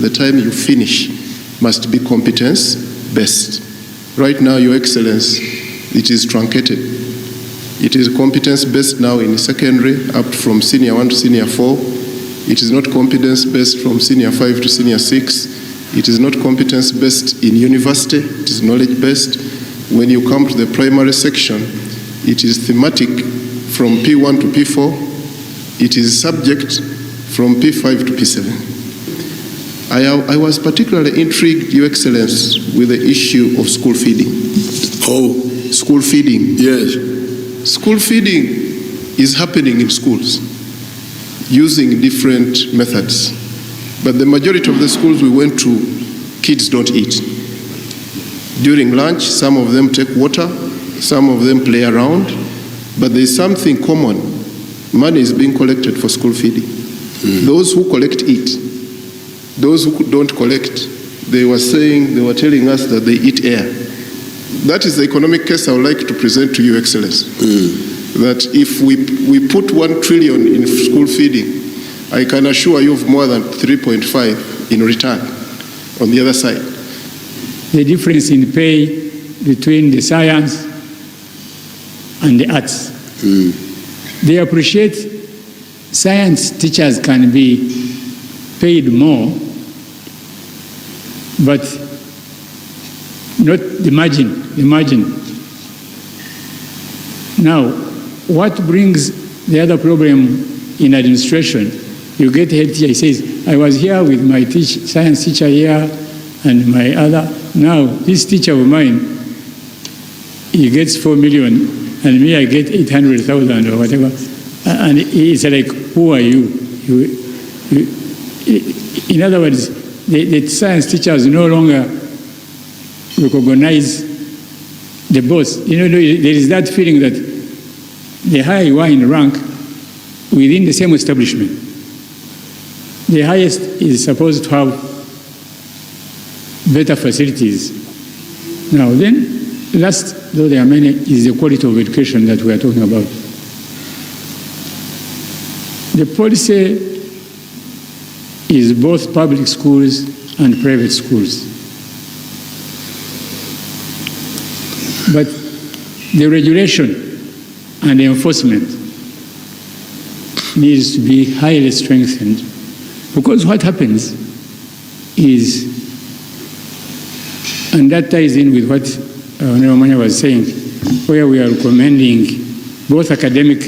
The time you finish must be competence-based. Right now, Your Excellence, it is truncated. It is competence-based now in secondary, up from senior 1 to senior 4. It is not competence-based from senior 5 to senior 6. It is not competence-based in university. It is knowledge-based. When you come to the primary section, it is thematic from P1 to P4. It is subject from P5 to P7. I was particularly intrigued, Your Excellence, with the issue of school feeding. Oh. School feeding. Yes. School feeding is happening in schools using different methods. But the majority of the schools we went to, kids don't eat. During lunch, some of them take water, some of them play around, but there's something common. Money is being collected for school feeding. Those who collect eat. Those who don't collect, they were telling us that they eat air. That is the economic case I would like to present to you, Excellence. That if we put 1 trillion in school feeding, I can assure you of more than 3.5 in return on the other side. The difference in pay between the science and the arts. They appreciate science teachers can be paid more, but not the margin. Now, what brings the other problem in administration? You get a head teacher, he says, I was here with my science teacher here and my other. Now, this teacher of mine, he gets 4 million and me, I get 800,000 or whatever. And it's like, who are you? In other words, the science teachers no longer recognize the boss. You know, there is that feeling that the higher you are in rank within the same establishment, the highest is supposed to have better facilities. Now then, last, though there are many, is the quality of education that we are talking about. The policy is both public schools and private schools. But the regulation and the enforcement needs to be highly strengthened, because what happens is, and that ties in with what Amanya was saying, where we are recommending both academic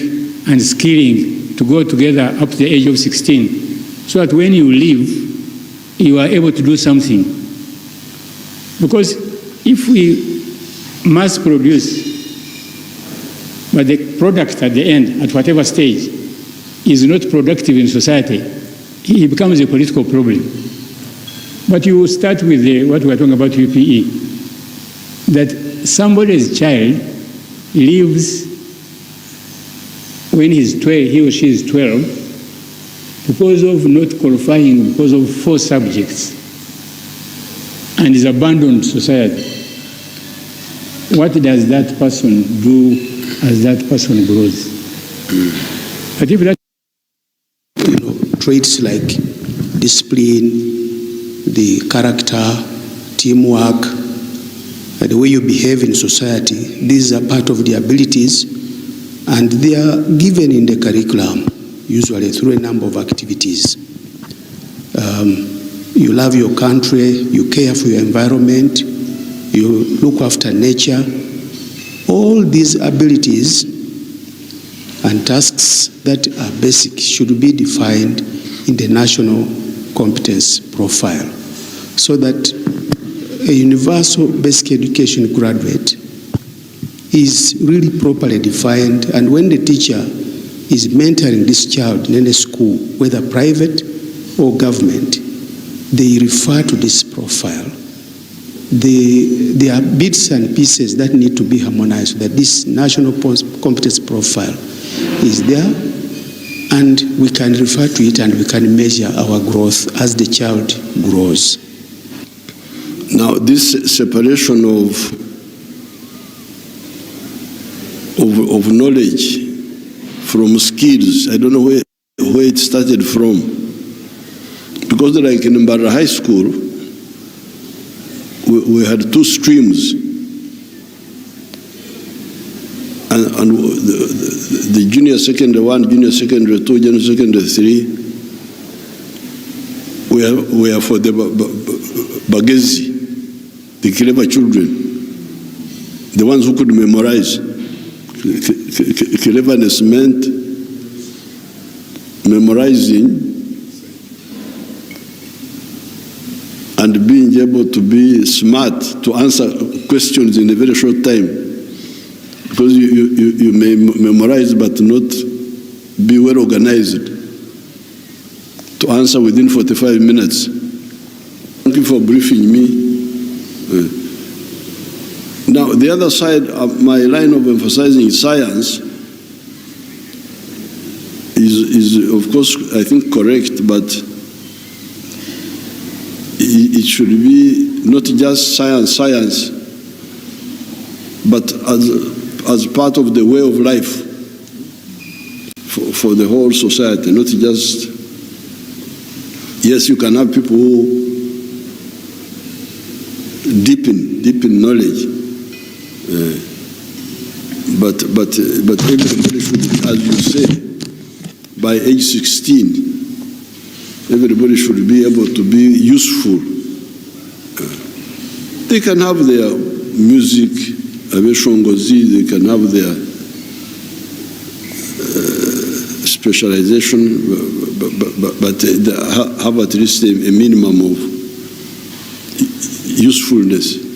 and skilling to go together up to the age of 16, so that when you leave, you are able to do something. Because if we mass produce, but the product at the end, at whatever stage, is not productive in society, it becomes a political problem. But you start with what we are talking about, UPE, that somebody's child leaves when he's 12, he or she is 12, because of not qualifying, because of 4 subjects, and is abandoned society. What does that person do as that person grows? But if that, traits like discipline, the character, teamwork, the way you behave in society, these are part of the abilities, and they are given in the curriculum, usually through a number of activities. You love your country, you care for your environment, you look after nature. All these abilities and tasks that are basic should be defined in the national competence profile, so that a universal basic education graduate is really properly defined, and when the teacher is mentoring this child in any school, whether private or government, they refer to this profile. There are bits and pieces that need to be harmonized so that this national competence profile is there, and we can refer to it and we can measure our growth as the child grows. Now, this separation of knowledge from skills, I don't know where it started from. Because like in Mbara High School, we had 2 streams. And the junior secondary 1, junior secondary 2, junior secondary 3, we are for the Bagezi, the clever children, the ones who could memorize. Cleverness meant memorizing and being able to be smart to answer questions in a very short time. Because you may memorize but not be well organized to answer within 45 minutes. Thank you for briefing me. Now, the other side of my line of emphasizing science is of course, I think correct, but it should be not just science, but as part of the way of life for the whole society, not just, yes, you can have people who deep in knowledge, but everybody should, as you say, by age 16, everybody should be able to be useful. They can have their music, they can have their specialization, but they have at least a minimum of usefulness.